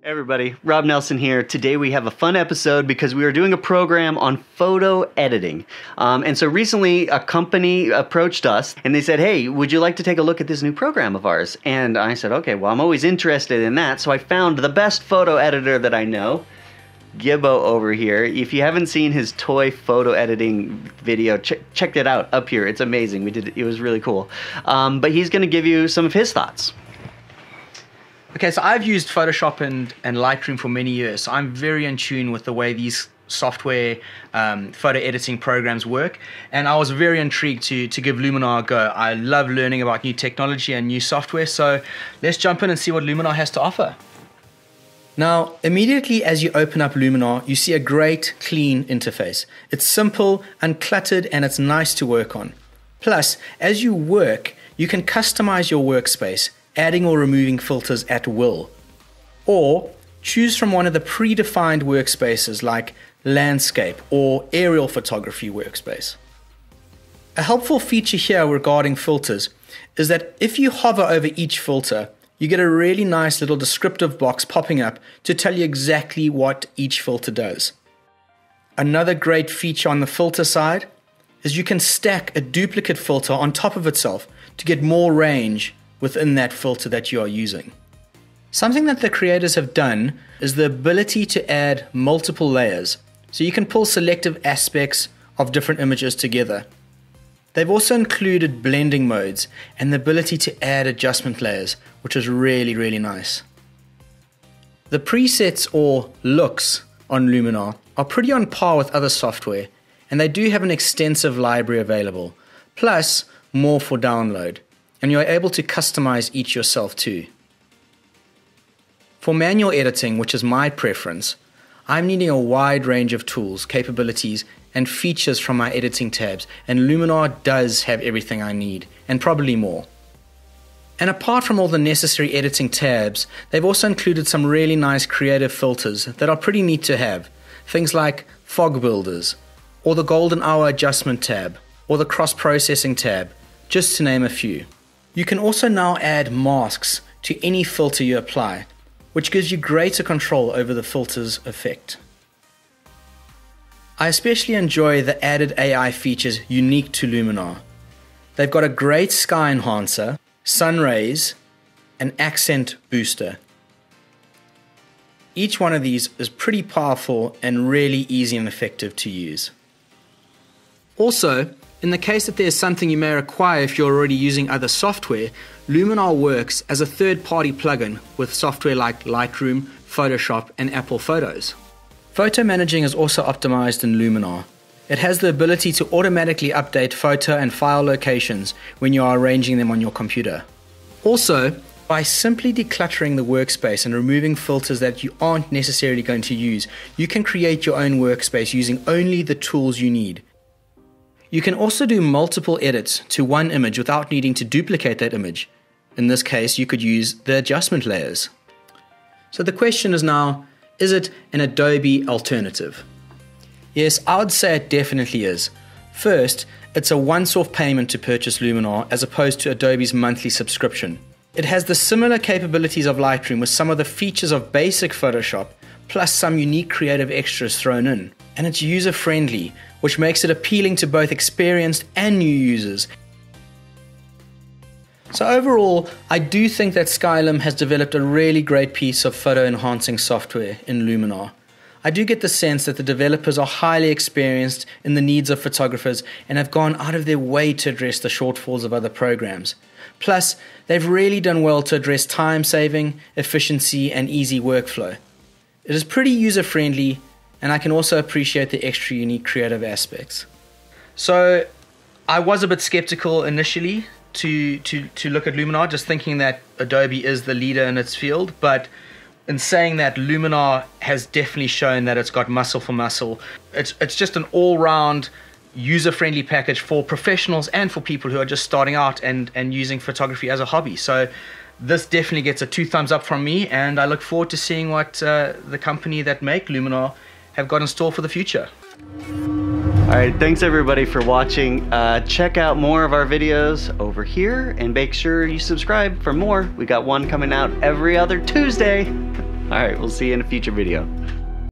Hey everybody, Rob Nelson here. Today we have a fun episode because we are doing a program on photo editing. And so recently a company approached us and they said, hey, would you like to take a look at this new program of ours? And I said, okay, well, I'm always interested in that. So I found the best photo editor that I know, Gibbo over here. If you haven't seen his toy photo editing video, check it out up here. It's amazing. It was really cool. But he's going to give you some of his thoughts. Okay, so I've used Photoshop and Lightroom for many years, so I'm very in tune with the way these software photo editing programs work, and I was very intrigued to give Luminar a go. I love learning about new technology and new software, so let's jump in and see what Luminar has to offer. Now, immediately as you open up Luminar, you see a great, clean interface. It's simple, uncluttered, and it's nice to work on. Plus, as you work, you can customize your workspace, adding or removing filters at will, or choose from one of the predefined workspaces like landscape or aerial photography workspace. A helpful feature here regarding filters is that if you hover over each filter, you get a really nice little descriptive box popping up to tell you exactly what each filter does. Another great feature on the filter side is you can stack a duplicate filter on top of itself to get more range within that filter that you are using. Something that the creators have done is the ability to add multiple layers, so you can pull selective aspects of different images together. They've also included blending modes and the ability to add adjustment layers, which is really, really nice. The presets or looks on Luminar are pretty on par with other software, and they do have an extensive library available, plus more for download. And you're able to customize each yourself too. For manual editing, which is my preference, I'm needing a wide range of tools, capabilities, and features from my editing tabs, and Luminar does have everything I need, and probably more. And apart from all the necessary editing tabs, they've also included some really nice creative filters that are pretty neat to have. Things like fog builders, or the golden hour adjustment tab, or the cross-processing tab, just to name a few. You can also now add masks to any filter you apply, which gives you greater control over the filter's effect. I especially enjoy the added AI features unique to Luminar. They've got a great sky enhancer, sun rays, and accent booster. Each one of these is pretty powerful and really easy and effective to use. Also, in the case that there's something you may require if you're already using other software, Luminar works as a third-party plugin with software like Lightroom, Photoshop, and Apple Photos. Photo managing is also optimized in Luminar. It has the ability to automatically update photo and file locations when you are arranging them on your computer. Also, by simply decluttering the workspace and removing filters that you aren't necessarily going to use, you can create your own workspace using only the tools you need. You can also do multiple edits to one image without needing to duplicate that image. In this case, you could use the adjustment layers. So the question is now, is it an Adobe alternative? Yes, I would say it definitely is. First, it's a once-off payment to purchase Luminar as opposed to Adobe's monthly subscription. It has the similar capabilities of Lightroom with some of the features of basic Photoshop, plus some unique creative extras thrown in. And it's user-friendly, which makes it appealing to both experienced and new users. So overall, I do think that Skylum has developed a really great piece of photo enhancing software in Luminar. I do get the sense that the developers are highly experienced in the needs of photographers and have gone out of their way to address the shortfalls of other programs. Plus, they've really done well to address time saving, efficiency, and easy workflow. It is pretty user-friendly, and I can also appreciate the extra unique creative aspects. So I was a bit skeptical initially to look at Luminar, just thinking that Adobe is the leader in its field, but in saying that, Luminar has definitely shown that it's got muscle for muscle. It's just an all-round user-friendly package for professionals and for people who are just starting out and using photography as a hobby. So this definitely gets a 2 thumbs up from me, and I look forward to seeing what the company that make Luminar have got in store for the future. All right, thanks everybody for watching. Check out more of our videos over here and make sure you subscribe for more. We got one coming out every other Tuesday. All right, we'll see you in a future video.